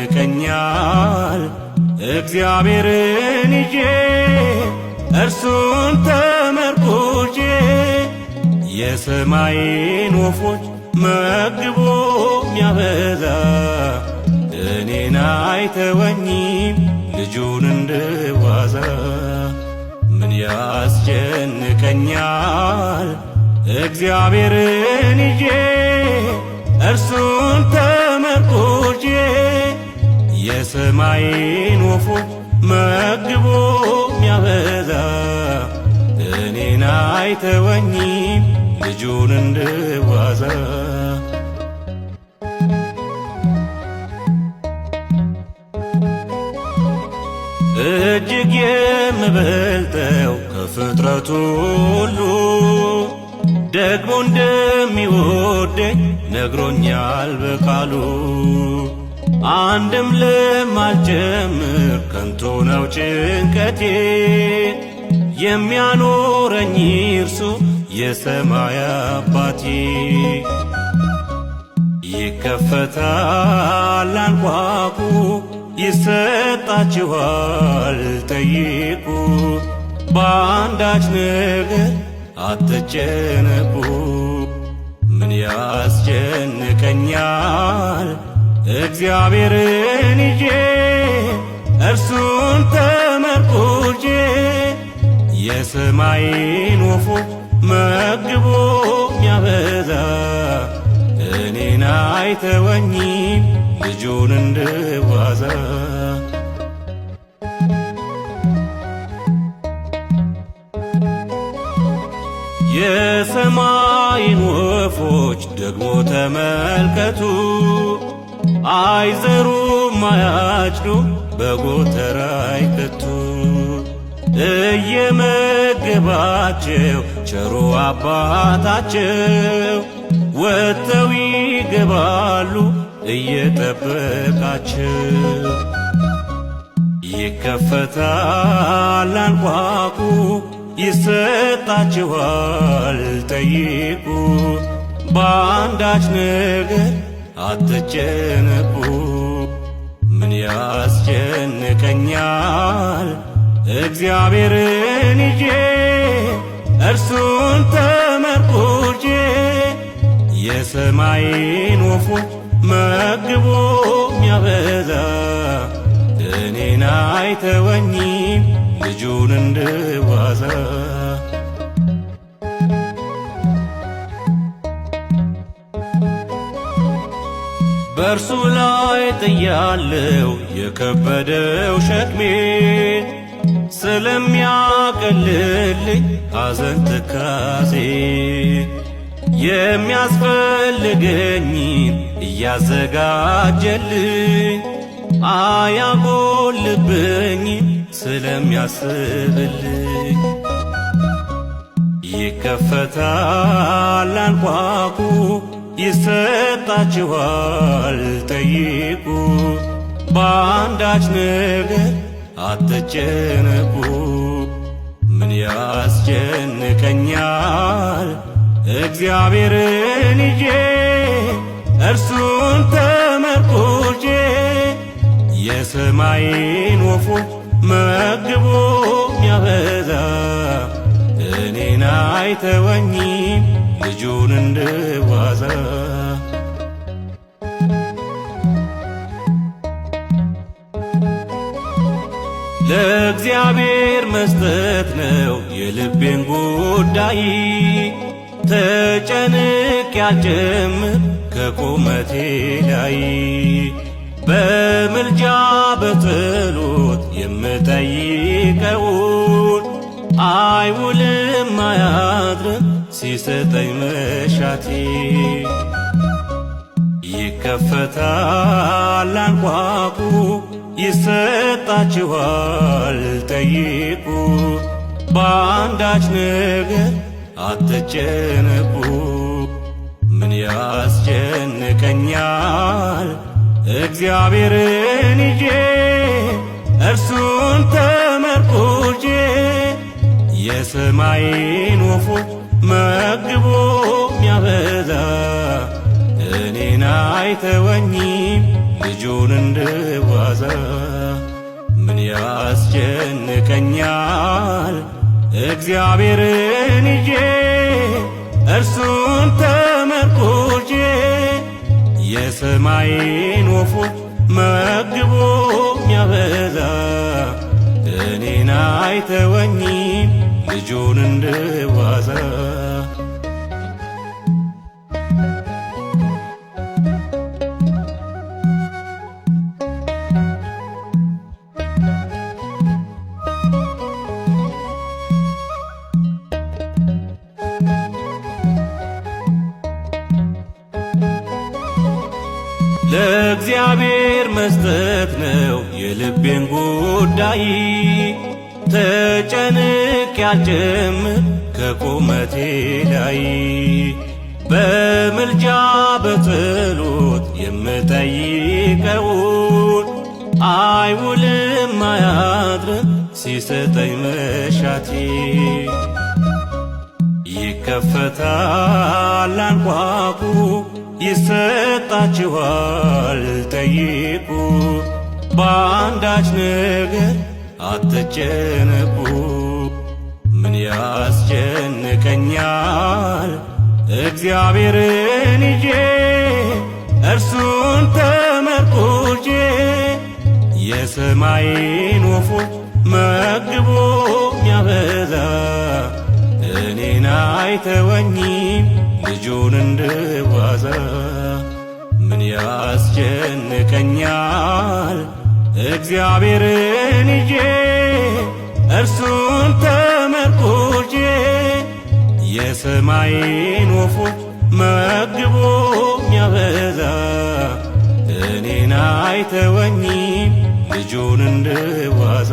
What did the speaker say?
ያስጨንቀኛል እግዚአብሔርን ይዤ እርሱን ተመርኩዤ የሰማይን ወፎች መግቦ ሚያበዛ እኔን አይተወኝም ልጁን እንድዋዛ። ምን ያስጨንቀኛል እግዚአብሔርን ይዤ እርሱን ተመርኩዤ የሰማይን ወፎች መግቦ ሚያበዛ እኔን አይተወኝም ልጁን እንድዋዛ። እጅግ የምበልጠው ከፍጥረቱ ሁሉ ደግሞ እንደሚወደኝ ነግሮኛል በቃሉ። አንድም ለማልጨምር ከንቱ ነው ጭንቀቴ የሚያኖረኝ እርሱ የሰማይ አባቴ። ይከፈታል አንኳኩ ይሰጣችኋል ጠይቁ በአንዳች ነገር አትጨነቁ። ምን ያስጨንቀኛል እግዚአብሔርን ይዤ እርሱን ተመርኩዤ የሰማይን ወፎች መግቦ ሚያበዛ እኔን አይተወኝም ልጁን እንድዋዛ። የሰማይን ወፎች ደግሞ ተመልከቱ አይዘሩም አያጭዱም በጎተራ አይከቱ እየመገባቸው ቸሩ አባታቸው ወጥተው ይገባሉ እየጠበቃቸው። ይከፈታል አንኳኩ ይሰጣችኋል ጠይቁ በአንዳች ነገር አትጨነቁ። ምን ያስጨንቀኛል እግዚአብሔርን ይዤ እርሱን ተመርኩዤ የሰማይን ወፎች መግቦ ሚያበዛ እኔን አይተወኝም ልጁን እንድዋዛ። በእርሱ ላይ ጥያለው የከበደው ሸክሜ ስለሚያቀልልኝ ሐዘን ትካዜ የሚያስፈልገኝን እያዘጋጀልኝ አያጎልብኝም ስለሚያስብልኝ። ይከፈታል አንኳኩ ይሰጣችኋል ጠይቁ በአንዳች ነገር አትጨነቁ። ምን ያስጨንቀኛል እግዚአብሔርን ይዤ እርሱን ተመርኩዤ የሰማይን ወፎች መግቦ ሚያበዛ እኔን አይተወኝም ልጁን እንድዋዛ። ለእግዚአብሔር መስጠት ነው የልቤን ጉዳይ ተጨንቄ አልጀምር ከቁመቴ ላይ በምልጃ በጸሎት የምጠይቀውን አይውልም አያድርም ሲሰጠኝ መሻቴ። ይከፈታል አንኳኩ ይሰጣችኋል ጠይቁ በአንዳች ነገር አትጨነቁ። ምን ያስጨንቀኛል እግዚአብሔርን ይዤ እርሱን ተመርኩዤ የሰማይን ወፎች መግቦ ሚያበዛ እኔን አይተወኝም ልጁን እንድዋዛ ምን ያስጨንቀኛል እግዚአብሔርን ይዤ እርሱን ተመርኩዤ የሰማይን ወፎች መግቦ ሚያበዛ እኔን አይተወኝም ልጁን እንድዋዛ ለእግዚአብሔር መስጠት ነው የልቤን ጉዳይ ተጨንቄ አልጀምር ከቁመቴ ላይ በምልጃ በጸሎት የምጠይቀውን አይውልም አያድርም ሲሰጠኝ መሻቴ ይከፈታል አንኳኩ ይሰጣችኋል ጠይቁ በአንዳች ነገር አትጨነቁ ምን ያስጨንቀኛል እግዚአብሔርን ይዤ እርሱን ተመርኩዤ የሰማይን ወፎች መግቦ ሚያበዛ እኔን አይተወኝም ልጁን እንድዋዛ ምን ያስጨንቀኛል እግዚአብሔርን ይዤ እርሱን ተመርኩዤ የሰማይን ወፎች መግቦ ሚያበዛ እኔን አይተወኝም ልጁን እንድዋዛ